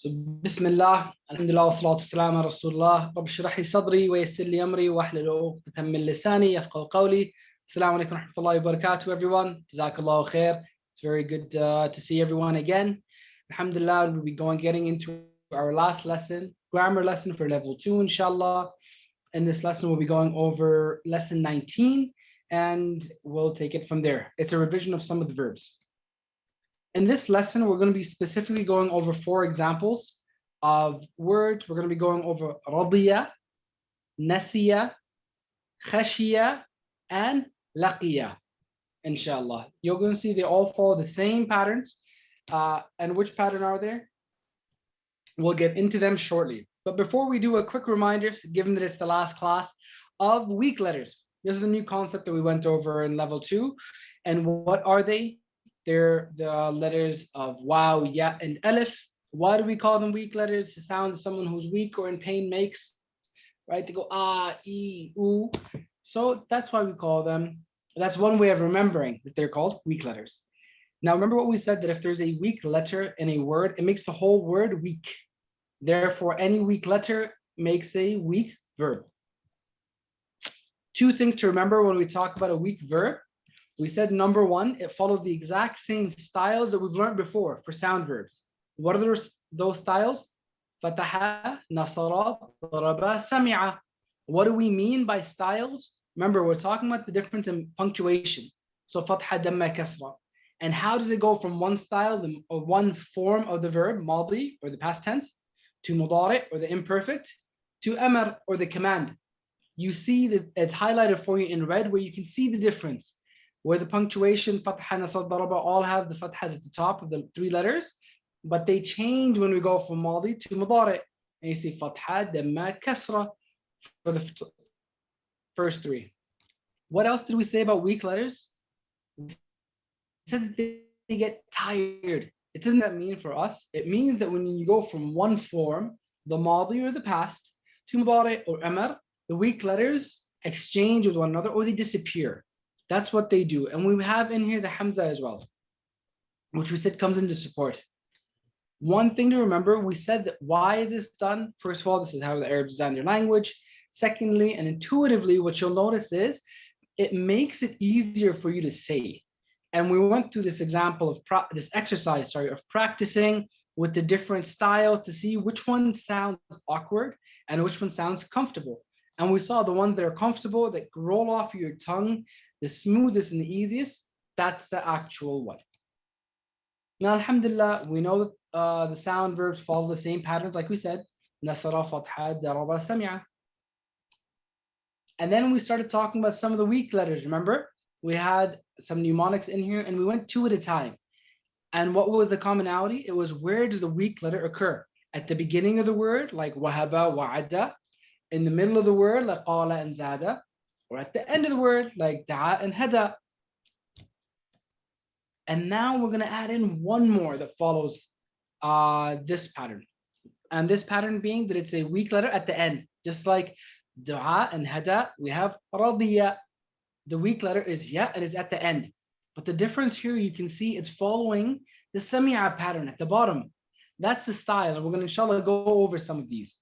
Bismillah, alhamdulillah, wa salatu wassalam ala rasulullah, rabbi shrah li sadri wa yassir li amri wa hlul 'uqdatan min lisani yafqahu qawli. Assalamu alaikum wa rahmatullahi wa barakatuh, everyone. Jazakallahu khair. It's very good to see everyone again. Alhamdulillah, we'll be getting into our last lesson, grammar lesson for level 2, inshallah. In this lesson, we'll be going over lesson 19, and we'll take it from there. It's a revision of some of the verbs. In this lesson, we're going to be specifically going over 4 examples of words. We're going to be going over radiya, nasiya, khashiya, and laqiya, inshallah. You're going to see they all follow the same patterns. And which pattern are there? We'll get into them shortly. But before we do, a quick reminder, given that it's the last class, of weak letters. This is a new concept that we went over in level 2. And what are they? They're the letters of waw, ya, and alif. Why do we call them weak letters? The sound someone who's weak or in pain makes, right? They go ah, e, oo. So that's why we call them. That's one way of remembering that they're called weak letters. Now remember what we said, that if there's a weak letter in a word, it makes the whole word weak. Therefore, any weak letter makes a weak verb. 2 things to remember when we talk about a weak verb. We said number 1, it follows the exact same styles that we've learned before for sound verbs. What are those styles? Fataha, nasara, daraba, sami'a. What do we mean by styles? Remember, we're talking about the difference in punctuation. So fatha, damma, kasra. And how does it go from one style, or one form of the verb, madi, or the past tense, to mudari, or the imperfect, to amr, or the command? You see that it's highlighted for you in red, where you can see the difference. Where the punctuation, fatha, nasr, daraba, all have the fathas at the top of the 3 letters, but they change when we go from madi to mudari. And you see fatha, damma, kasra for the first 3. What else did we say about weak letters? We said that they get tired. It doesn't that mean for us? It means that when you go from one form, the madi or the past, to mudari or amr, the weak letters exchange with one another or they disappear. That's what they do. And we have in here the hamza as well, which we said comes into support. One thing to remember, we said that why is this done? First of all, this is how the Arabs design their language. Secondly, and intuitively, what you'll notice is it makes it easier for you to say. And we went through this example of this exercise, of practicing with the different styles to see which one sounds awkward and which one sounds comfortable. And we saw the ones that are comfortable, that roll off your tongue, the smoothest and the easiest, that's the actual one. Now, alhamdulillah, we know that the sound verbs follow the same patterns, like we said, nasara, fatha, daraba, sami'a. And then we started talking about some of the weak letters. Remember, we had some mnemonics in here, and we went 2 at a time. And what was the commonality? It was, where does the weak letter occur? At the beginning of the word, like wahaba, wa'ada. In the middle of the word, like qala and zada. Or at the end of the word, like da'a and hada. And now we're going to add in one more that follows this pattern. And this pattern being that it's a weak letter at the end. Just like dua and hada, we have radiya. The weak letter is ya and it's at the end. But the difference here, you can see it's following the sami'a pattern at the bottom. That's the style. And we're going to inshallah go over some of these.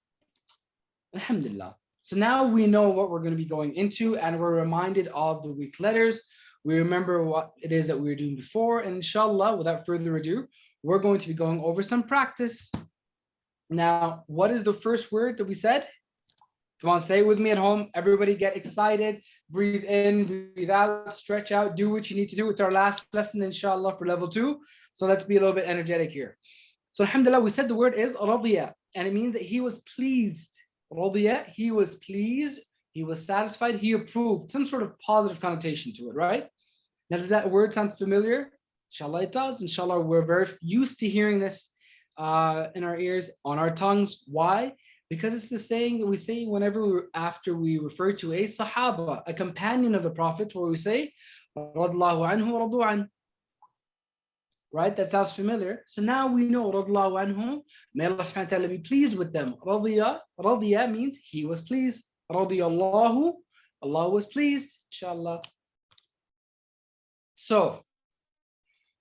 Alhamdulillah. So now we know what we're going to be going into, and we're reminded of the weak letters. We remember what it is that we were doing before. And inshallah, without further ado, we're going to be going over some practice. Now, what is the first word that we said? Come on, say it with me at home. Everybody get excited. Breathe in, breathe out, stretch out, do what you need to do. It's our last lesson, inshallah, for level 2. So let's be a little bit energetic here. So alhamdulillah, we said the word is radiya, and it means that he was pleased. Radiya, he was pleased, he was satisfied, he approved. Some sort of positive connotation to it, right? Now, does that word sound familiar? Inshallah, it does. Inshallah, we're very used to hearing this in our ears, on our tongues. Why? Because it's the saying that we say whenever after we refer to a sahaba, a companion of the Prophet, where we say, radallahu anhu wa radu an. Right? That sounds familiar. So now we know, radallahu anhu, may Allah subhanahu wa ta'ala be pleased with them. Radiya means he was pleased. Radiyallahu, Allah was pleased, inshallah. So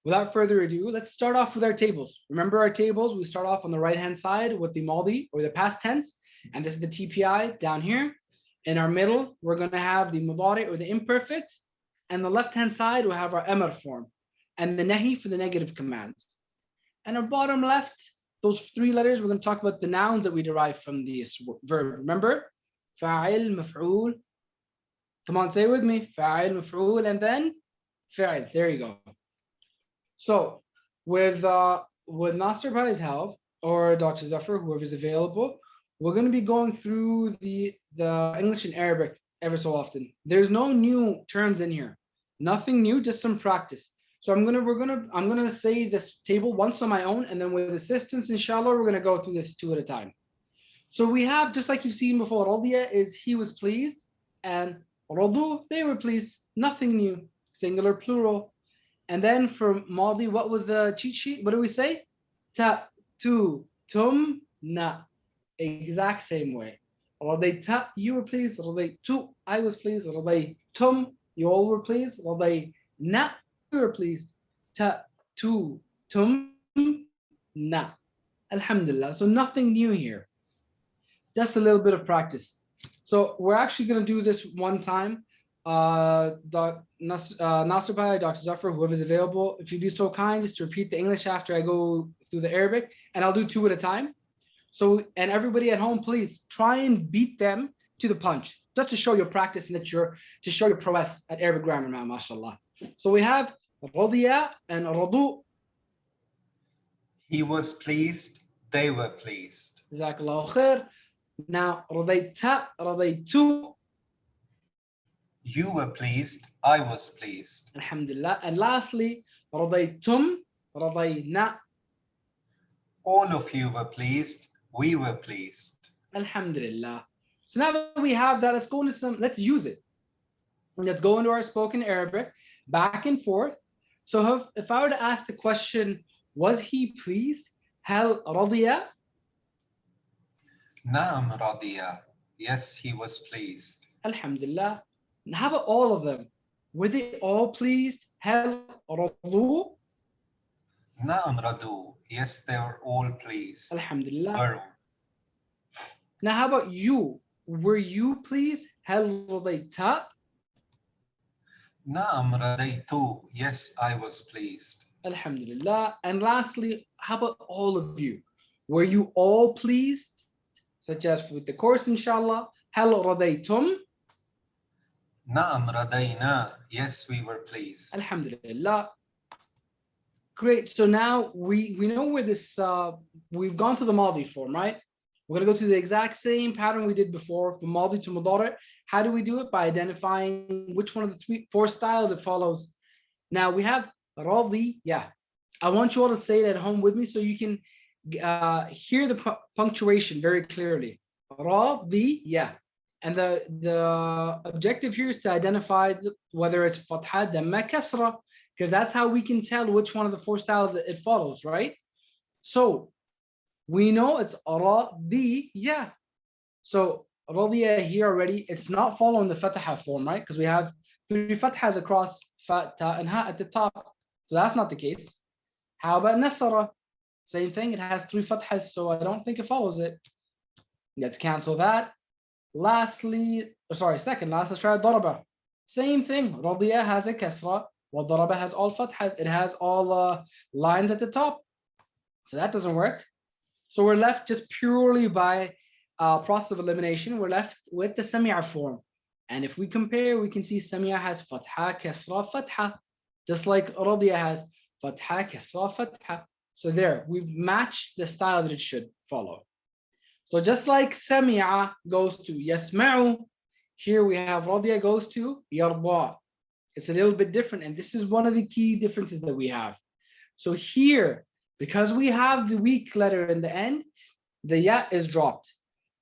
without further ado, let's start off with our tables. Remember our tables, we start off on the right-hand side with the Maldi or the past tense, and this is the TPI down here. In our middle, we're going to have the Mudari or the imperfect, and the left-hand side, we'll have our Amr form, and the Nahi for the negative commands. And our bottom left, those three letters, we're going to talk about the nouns that we derive from this verb. Remember? Fa'il, maf'ul. Come on, say it with me. Fa'il, maf'ul, and then fa'il. There you go. So with Nasser Bhai's help, or Dr. Zafar, whoever's available, we're going to be going through the English and Arabic ever so often. There's no new terms in here. Nothing new, just some practice. So I'm gonna say this table once on my own, and then with assistance, inshallah, we're gonna go through this two at a time. So we have, just like you've seen before, Radiya is he was pleased, and Radu, they were pleased. Nothing new, singular, plural. And then for Maldi, what was the cheat sheet? What do we say? Ta, tu, tum, na. Exact same way. Radayta, you were pleased. Radaytu, I was pleased. Radaytum, you all were pleased. Radayna, you were pleased. Ta, tu, tum, na. Alhamdulillah. So nothing new here. Just a little bit of practice. So we're actually going to do this one time. Nasser Bhai, Dr. Zafar, whoever's available, if you'd be so kind, just to repeat the English after I go through the Arabic, and I'll do two at a time. So, and everybody at home, please try and beat them to the punch, just to show your practice and that to show your prowess at Arabic grammar, man, mashallah. So we have Radiya and Radu. He was pleased, they were pleased. Jazakallahu khair. Now, Radayta, Radaytu. You were pleased, I was pleased. Alhamdulillah. And lastly, Radaytum, Radayna. All of you were pleased, we were pleased. Alhamdulillah. So now that we have that, let's use it. Let's go into our spoken Arabic, back and forth. So if I were to ask the question, was he pleased? Hal radiya? Naam radiya. Yes, he was pleased. Alhamdulillah. And how about all of them? Were they all pleased? Hal radu? Naam radu. Yes, they were all pleased. Alhamdulillah. Now how about you? Were you pleased? Hal radayta? Naam radaytu. Yes, I was pleased. Alhamdulillah. And lastly, how about all of you? Were you all pleased? Such as with the course, inshallah. Hal radaytum? Naam radayna. Yes, we were pleased. Alhamdulillah. Great. So now we know where this, we've gone through the Maldi form, right? We're going to go through the exact same pattern we did before, from Maldi to Mudari. How do we do it? By identifying which one of the four styles it follows. Now we have Radiya. I want you all to say it at home with me so you can hear the punctuation very clearly. Radiya. And the objective here is to identify whether it's Fatha, Damma, Kasra, because that's how we can tell which one of the four styles it follows, right? So we know it's Radiya. So Radiya here already, it's not following the Fataha form, right? Because we have three Fatahas across Fa, Ta, and Ha at the top. So that's not the case. How about Nasara? Same thing, it has three Fatahas, so I don't think it follows it. Let's cancel that. Lastly, second last, let's try Daraba. Same thing, Radiya has a Kasra, while Daraba has all Fathas. It has all lines at the top. So that doesn't work. So we're left just purely by process of elimination. We're left with the Sami'a form. And if we compare, we can see Sami'a has Fatha, Kasra, Fatha, just like Radiya has Fatha, Kasra, Fatha. So there, we've matched the style that it should follow. So just like Sami'a goes to Yasma'u, here we have Radiya goes to Yarda. It's a little bit different, and this is one of the key differences that we have. So here, because we have the weak letter in the end, the ya is dropped.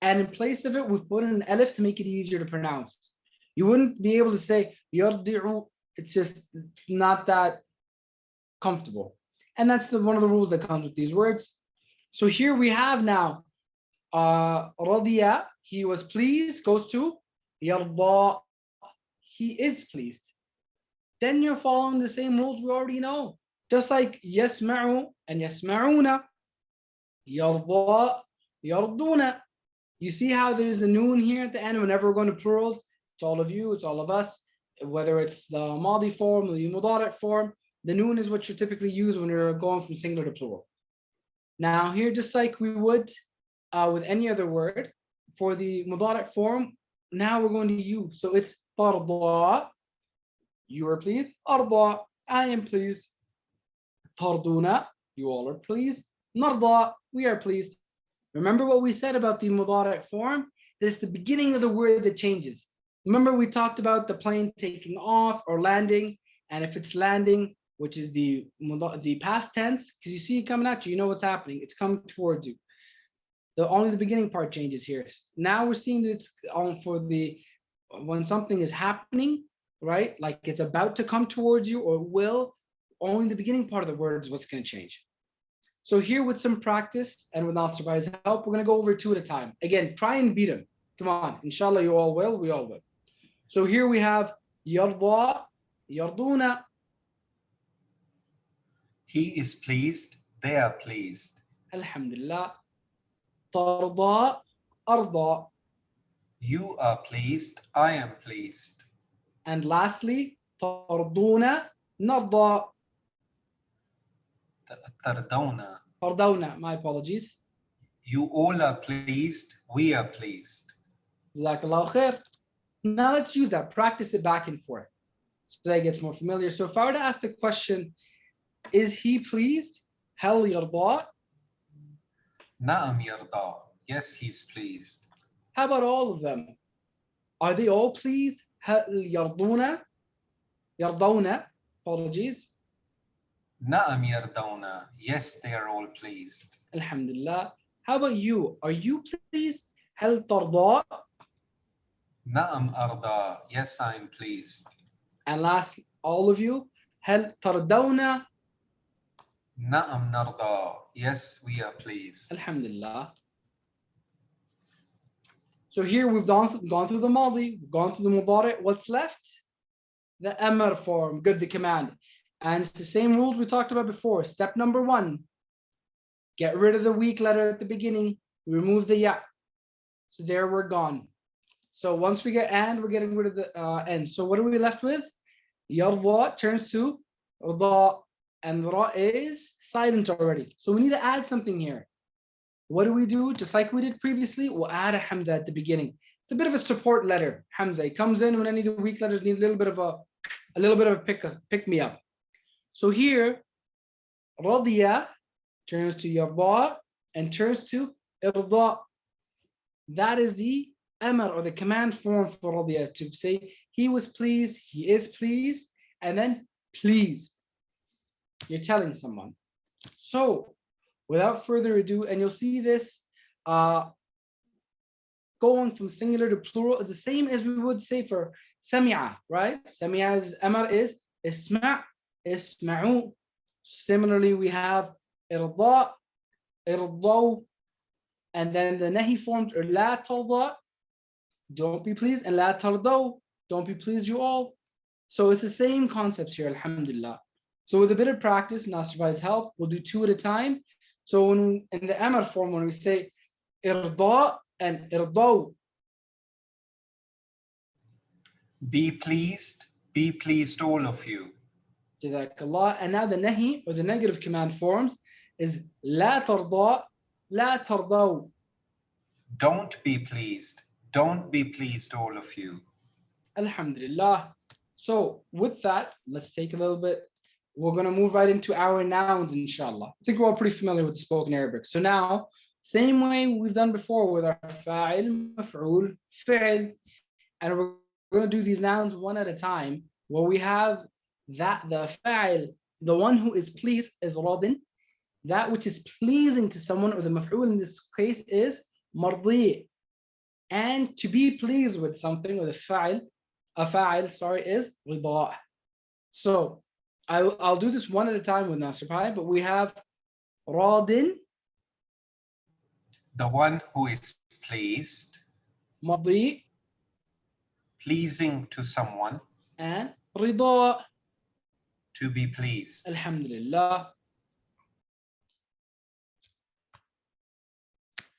And in place of it, we've put in an alif to make it easier to pronounce. You wouldn't be able to say yardi'u. It's just not that comfortable. And that's one of the rules that comes with these words. So here we have now Radiya, he was pleased, goes to Yarda, he is pleased. Then you're following the same rules we already know. Just like يسمع and يسمعون, يرضى, يرضون. You see how there's the noon here at the end whenever we're going to plurals? It's all of you, it's all of us. Whether it's the Madi form or the Mudari form, the noon is what you typically use when you're going from singular to plural. Now here, just like we would with any other word, for the Mudari form, now we're going to use. So it's tarda, you are pleased. Arda, I am pleased. Tarduna, you all are pleased. Narda, we are pleased. Remember what we said about the mudari form? It's the beginning of the word that changes. Remember we talked about the plane taking off or landing, and if it's landing, which is the past tense, because you see it coming at you, you know what's happening. It's coming towards you. Only the beginning part changes here. Now we're seeing that it's on for the when something is happening, right? Like it's about to come towards you or will. Only the beginning part of the word is what's going to change. So here with some practice and with Nasser Bhai's help, we're going to go over two at a time. Again, try and beat them. Come on. Inshallah, you all will. We all will. So here we have yarda, yarduna. He is pleased. They are pleased. Alhamdulillah. Tarda, arda. You are pleased. I am pleased. And lastly, tarduna, narda. Tardawna. Tardawna, my apologies. You all are pleased. We are pleased. Jazakallah khair. Now let's use that. Practice it back and forth so that it gets more familiar. So if I were to ask the question, is he pleased? Hal yarda? Na'am yarda. Yes, he's pleased. How about all of them? Are they all pleased? Hal yarduna? Yardawna? Apologies. Na'am yardawna. Yes, they are all pleased. Alhamdulillah. How about you? Are you pleased? Hal tarda? Na'am arda. Yes, I'm pleased. And last, all of you, hal tardawna? Na'am narda. Yes, we are pleased. Alhamdulillah. So here we've gone through the Madi, we've gone through the Mudari. What's left? The Amr form, good, the command. And it's the same rules we talked about before. Step number 1, get rid of the weak letter at the beginning, remove the ya. So there we're gone. So once we get and, we're getting rid of the end. So what are we left with? Yarda turns to Rda, and Ra is silent already. So we need to add something here. What do we do? Just like we did previously, we'll add a Hamza at the beginning. It's a bit of a support letter. Hamza, it comes in when any of the weak letters need a little bit of a pick me up. So here, Radiya turns to Yarda and turns to Irda. That is the Amr or the command form for Radiya, to say he was pleased, he is pleased, and then please. You're telling someone. So without further ado, and you'll see this going from singular to plural is the same as we would say for Sami'a, right? Sami'a's Amr is Isma', Isma'u. Similarly, we have Irda, Irdaw, and then the Nahi forms are La Tarda, don't be pleased, and La Tardaw, don't be pleased you all. So it's the same concepts here, alhamdulillah. So with a bit of practice, Nasser Bhai's help, we'll do two at a time. So when in the Amr form, when we say Irda and Irdaw. Be pleased all of you. Jazakallah. And now the Nahi or the negative command forms is La Tarda, La Tardaw. Don't be pleased all of you. Alhamdulillah. So with that, let's take a little bit. We're going to move right into our nouns, inshallah. I think we're all pretty familiar with spoken Arabic. So now, same way we've done before with our fa'il, maf'ul, fi'il, and we're going to do these nouns one at a time, where we have that the fa'il, the one who is pleased, is radin. That which is pleasing to someone, or the maf'ul in this case is mardi. And to be pleased with something, or the fa'il, is rida. So I'll do this one at a time with Nasser Bhai, but we have radin, the one who is pleased, mardi, pleasing to someone, and rida. To be pleased. Alhamdulillah.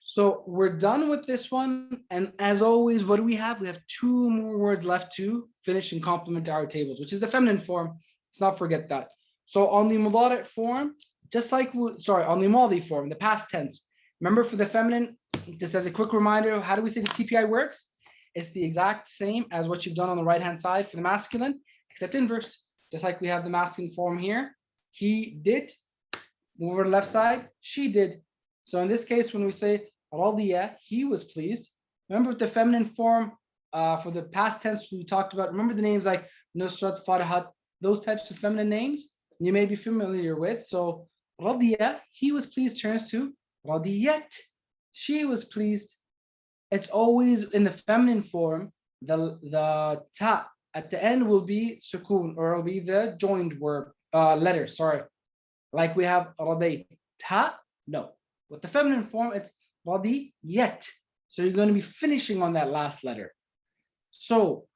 So we're done with this one. And as always, what do we have? We have two more words left to finish and complement our tables, which is the feminine form. Let's not forget that. So on the mudari form, just like, on the madi form, the past tense. Remember for the feminine, just as a quick reminder, how do we say the TPI works? It's the exact same as what you've done on the right-hand side for the masculine, except inverse. Just like we have the masculine form here. He did. Move over to the left side, she did. So in this case, when we say radiya, he was pleased. Remember with the feminine form, for the past tense we talked about, remember the names like Nusrat, Farhat, those types of feminine names you may be familiar with. So radiya, he was pleased, turns to radiyat, she was pleased. It's always in the feminine form, the ta at the end will be sukoon, or it'll be the joined word, letter, sorry. Like we have radayta, no. With the feminine form, it's radiyat. So you're going to be finishing on that last letter. So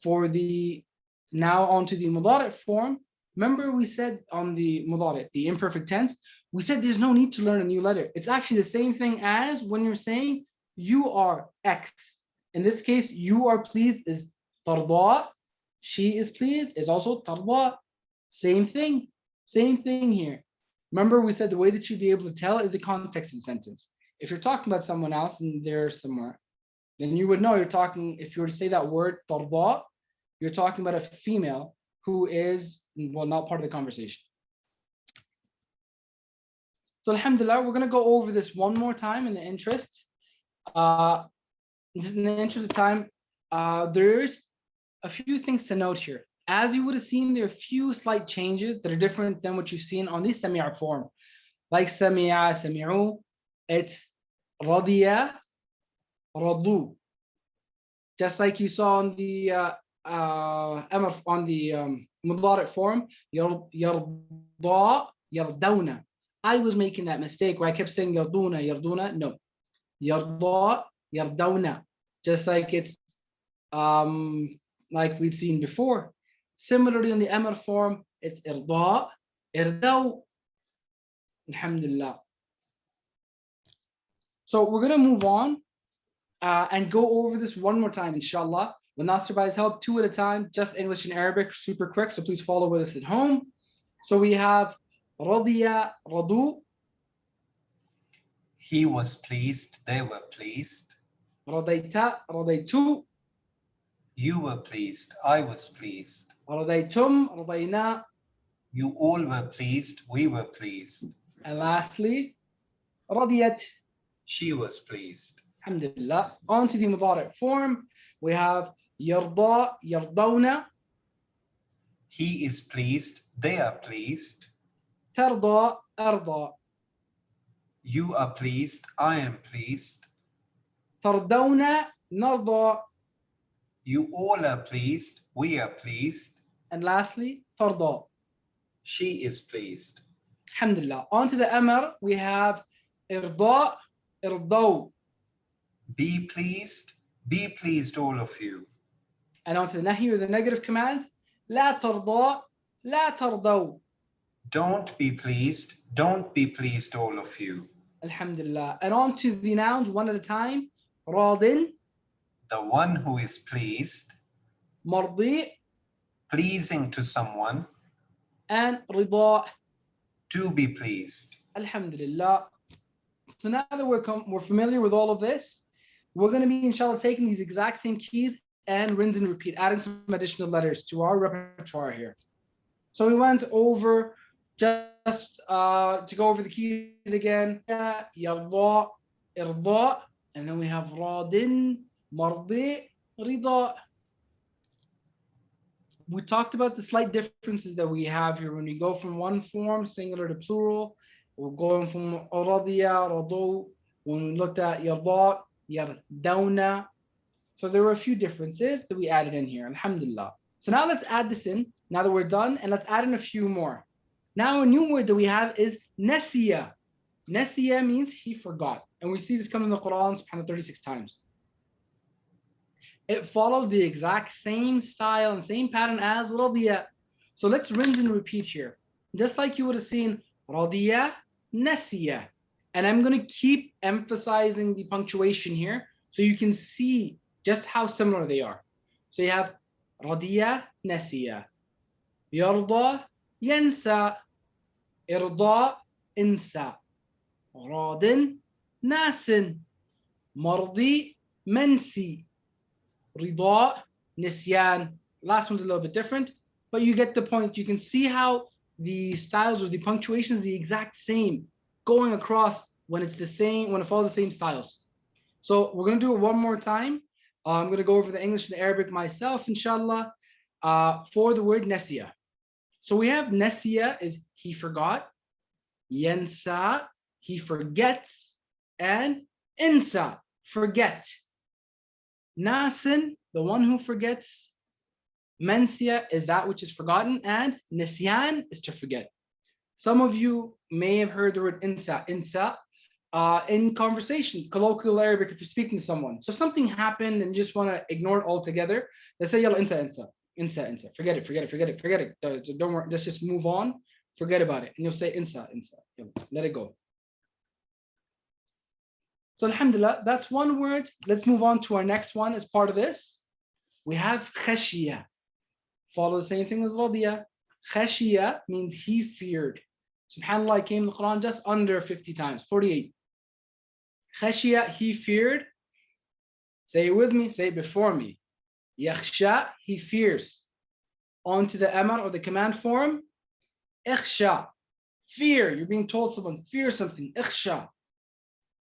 for the, now onto the mudari form, remember we said on the mudari, the imperfect tense, we said there's no need to learn a new letter. It's actually the same thing as when you're saying you are X. In this case, you are pleased is tarda. She is pleased is also tarda. Same thing here. Remember we said the way that you'd be able to tell is the context of the sentence. If you're talking about someone else and they're somewhere, then you would know you're talking, if you were to say that word tarda, you're talking about a female who is, well, not part of the conversation. So alhamdulillah, we're going to go over this one more time in the interest. Just in the interest of time, there's a few things to note here. As you would have seen, there are a few slight changes that are different than what you've seen on the sami'a form. Like sami'a, sami'u, it's radiya, radu. Just like you saw on the on the mudari form, yarda, yardawna. I was making that mistake where I kept saying yarduna, yarduna. No, yarda, yardawna. Just like it's like we've seen before. Similarly, in the amr form, it's irda, irdaw. Alhamdulillah. So we're gonna move on and go over this one more time, inshallah. With Nasir Bhai's help, 2 at a time, just English and Arabic, super quick. So please follow with us at home. So we have radiya, radu. He was pleased, they were pleased. Radayta, radaytu. You were pleased, I was pleased. Radaytum, radayna. You all were pleased, we were pleased. And lastly, radiyat. She was pleased. Alhamdulillah. On to the mudari form, we have yarda, yardawna. He is pleased, they are pleased. Tarda, arda. You are pleased, I am pleased. Tardawna, narda. You all are pleased, we are pleased. And lastly, tarda. She is pleased. Alhamdulillah. On to the amr, we have irda, irdaw. Be pleased all of you. And on to the nahi, or the negative commands, la tarda, la tardaw. Don't be pleased all of you. Alhamdulillah. And on to the nouns one at a time, radin, The one who is pleased, mardi, pleasing to someone, and rida. to be pleased. Alhamdulillah. So now that we're familiar with all of this, we're going to be, inshallah, taking these exact same keys and rinse and repeat, adding some additional letters to our repertoire here. So we went over just to go over the keys again. Yarda, irda, and then we have radin, mardi, rida. We talked about the slight differences that we have here when we go from one form, singular to plural. We're going from radiya, radu. When we looked at yarda, yardawna. So there were a few differences that we added in here, alhamdulillah. So now let's add this in, now that we're done, and let's add in a few more. Now a new word that we have is nasiya. Nasiya means he forgot. And we see this come in the Quran, subhanAllah, 36 times. It follows the exact same style and same pattern as radiya. So let's rinse and repeat here. Just like you would have seen radiya, nasiya. And I'm going to keep emphasizing the punctuation here so you can see just how similar they are. So you have radiya, nasiya. يرضى, ينسى. إرضاء, إنسى. راض, ناس. مرضي, منسي. رضاء, نسيان. Last one's a little bit different, but you get the point. You can see how the styles or the punctuation is the exact same going across when it's the same, when it follows the same styles. So we're going to do it one more time. I'm going to go over the English and the Arabic myself, inshallah, for the word nasiya. So we have nasiya is he forgot, yansa, he forgets, and insa, forget. Nasin, the one who forgets. Mansiya is that which is forgotten, and nisyan is to forget. Some of you may have heard the word insa in conversation, colloquial Arabic, if you're speaking to someone. So something happened and you just want to ignore it altogether. They say, yalla, insa, forget it. Don't worry, let's just move on, forget about it. And you'll say insa, let it go. So alhamdulillah, that's one word. Let's move on to our next one as part of this. We have khashiyah. Follow the same thing as radiya. Khashiyah means he feared. SubhanAllah, came in the Quran just under 50 times, 48. Khashiyah, he feared. Say it with me, say it before me. Yakhsha, he fears. On to the amar or the command form. Ikhsha, fear. You're being told someone, fear something. Ikhsha.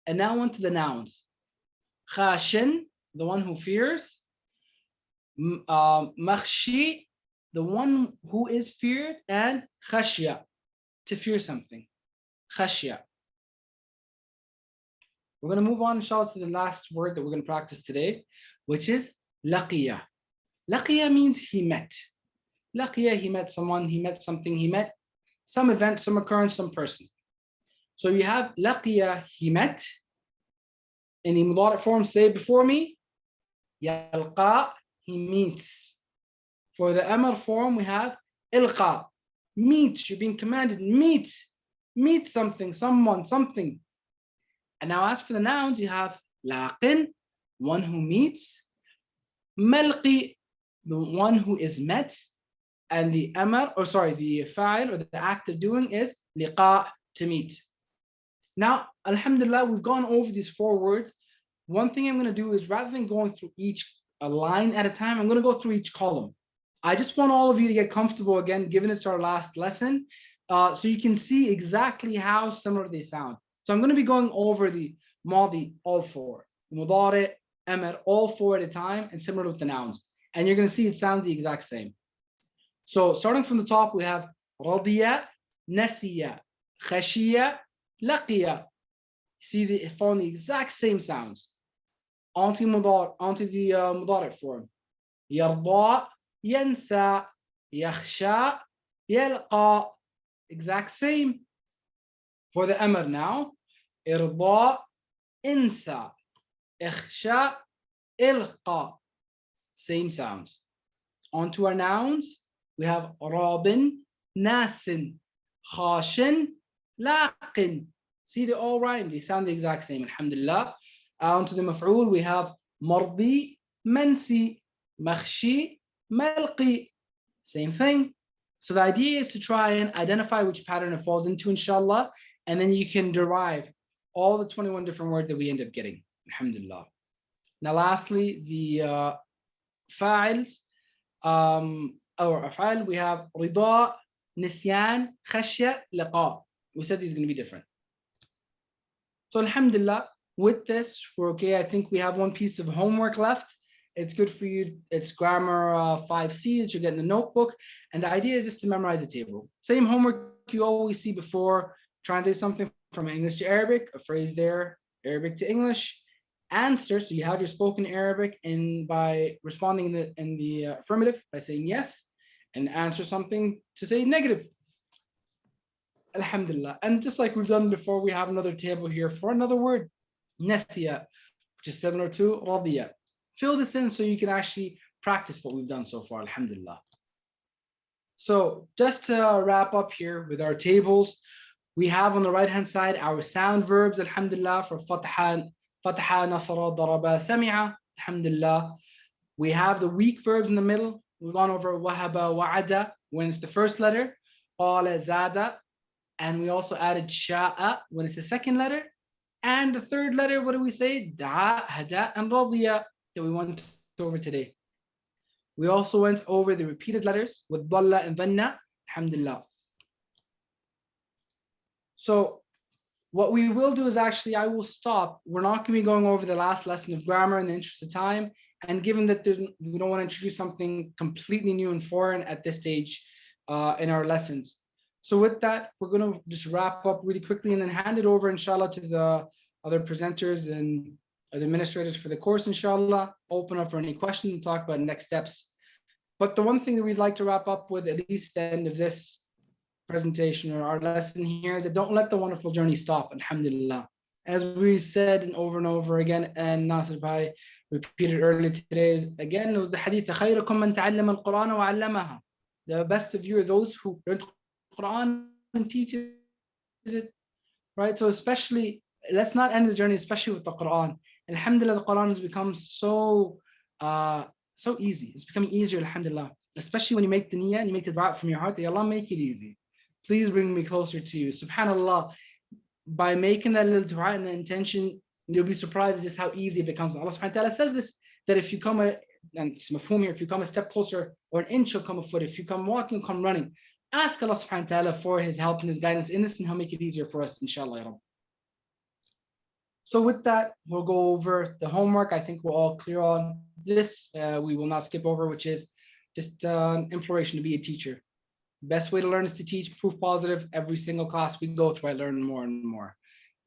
And now on to the nouns. Khashin, the one who fears. Makhshi, the one who is feared. And khashya, to fear something. Khashya. We're going to move on, inshallah, to the last word that we're going to practice today, which is laqiya. Laqiya means he met. Laqiya, he met someone, he met something, he met some event, some occurrence, some person. So you have laqiya, he met. In the mudari form, say before me. Yalqa, he meets. For the amr form, we have ilqa, meet. You're being commanded, meet something, someone, something. And now as for the nouns, you have laqin, one who meets. Malqi, the one who is met. And the amr, or sorry, the fa'il or the act of doing is liqa, to meet. Now, alhamdulillah, we've gone over these 4 words. One thing I'm going to do is, rather than going through each line at a time, I'm going to go through each column. I just want all of you to get comfortable again, given it's our last lesson, so you can see exactly how similar they sound. So I'm going to be going over the madi, all 4, mudari, amr, all 4 at a time, and similar with the nouns. And you're going to see it sound the exact same. So starting from the top, we have radiya, nasiya, khashiya, laqiya. See, they follow the exact same sounds. Onto the mudari form. Yarda, yansa, yakhsha, yalqa. Exact same. For the amr now. Irda, insa, ikhsha, ilqa. Same sounds. Onto our nouns. We have rabin, nasin, khashin, laqin. See, they all rhyme. They sound the exact same. Alhamdulillah. Onto the maf'ul, we have mardi, mansi, makhshi, malqi. Same thing. So the idea is to try and identify which pattern it falls into, inshallah, and then you can derive all the 21 different words that we end up getting. Alhamdulillah. Now, lastly, the fa'ils. Our af'al, we have rida, nisyan, khashya, liqa. We said these are going to be different. So alhamdulillah, with this, we're okay. I think we have one piece of homework left. It's good for you. It's grammar 5C that you get in the notebook. And the idea is just to memorize the table. Same homework you always see before. Translate something from English to Arabic, a phrase there, Arabic to English. Answer, so you have your spoken Arabic, and by responding in the affirmative by saying yes, and answer something to say negative. Alhamdulillah. And just like we've done before, we have another table here for another word, nasiya, which is similar to radiya. Fill this in so you can actually practice what we've done so far. Alhamdulillah. So just to wrap up here with our tables, we have on the right hand side our sound verbs, alhamdulillah, for fatha, nasara, daraba, sami'a, alhamdulillah. We have the weak verbs in the middle. We've gone over wahaba, wa'ada, when it's the first letter, qala, zada, and we also added sha'a when it's the second letter. And the third letter, what do we say? Da, hada, and radiya that we went over today. We also went over the repeated letters with dalla and dhanna, alhamdulillah. So what we will do is actually, I will stop. We're not going to be going over the last lesson of grammar in the interest of time. And given that we don't want to introduce something completely new and foreign at this stage in our lessons. So with that, we're going to just wrap up really quickly and then hand it over, inshallah, to the other presenters and the administrators for the course, inshallah. Open up for any questions and talk about next steps. But the one thing that we'd like to wrap up with, at least at the end of this presentation or our lesson here, is that don't let the wonderful journey stop, alhamdulillah. As we said and over again, and Nasir Bhai repeated earlier today, again, it was the hadith, خَيْرُكُم مَّن تَعَلَّمَ الْقُرْآنَ وَعَلَّمَهَا. The best of you are those who learn the Quran and teaches it, right? So especially, let's not end this journey, especially with the Quran. Alhamdulillah, the Quran has become so easy. It's becoming easier, alhamdulillah. Especially when you make the niyyah and you make the dua from your heart, that Allah make it easy. Please bring me closer to you. SubhanAllah, by making that little dua and the intention, you'll be surprised just how easy it becomes. Allah subhanahu wa ta'ala says this, that if you come and it's mafhum here, if you come a step closer or an inch, you'll come a foot. If you come walking, come running. Ask Allah subhanahu wa ta'ala for his help and his guidance in this, and he'll make it easier for us, inshallah, ya Rabbi. So with that, we'll go over the homework. I think we're all clear on this. We will not skip over, which is just an imploration to be a teacher. Best way to learn is to teach, proof positive. Every single class we go through, I learn more and more.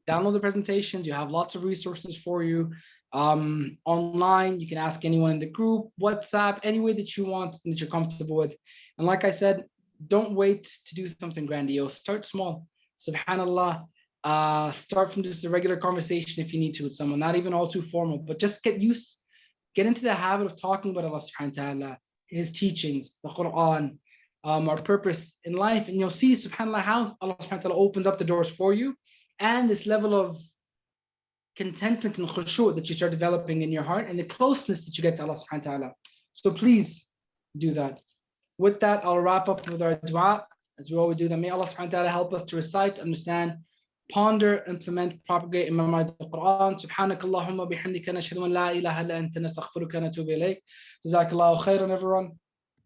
Download the presentations. You have lots of resources for you. Online, you can ask anyone in the group, WhatsApp, any way that you want and that you're comfortable with. And like I said, don't wait to do something grandiose. Start small. SubhanAllah. Start from just a regular conversation if you need to with someone, not even all too formal, but just get into the habit of talking about Allah subhanahu wa ta'ala, his teachings, the Quran, our purpose in life. And you'll see, subhanAllah, how Allah subhanahu wa ta'ala opens up the doors for you, and this level of contentment and khushu' that you start developing in your heart, and the closeness that you get to Allah subhanahu wa ta'ala. So please do that. With that, I'll wrap up with our dua, as we always do. That may Allah subhanahu wa ta'ala help us to recite, understand, ponder, implement, propagate, and memorize the Quran. Subhanak Allahumma bihamdika nashhadu an la ilaha illa anta nastaghfiruka wa natubu ilayk. Jazakallahu khairan, everyone.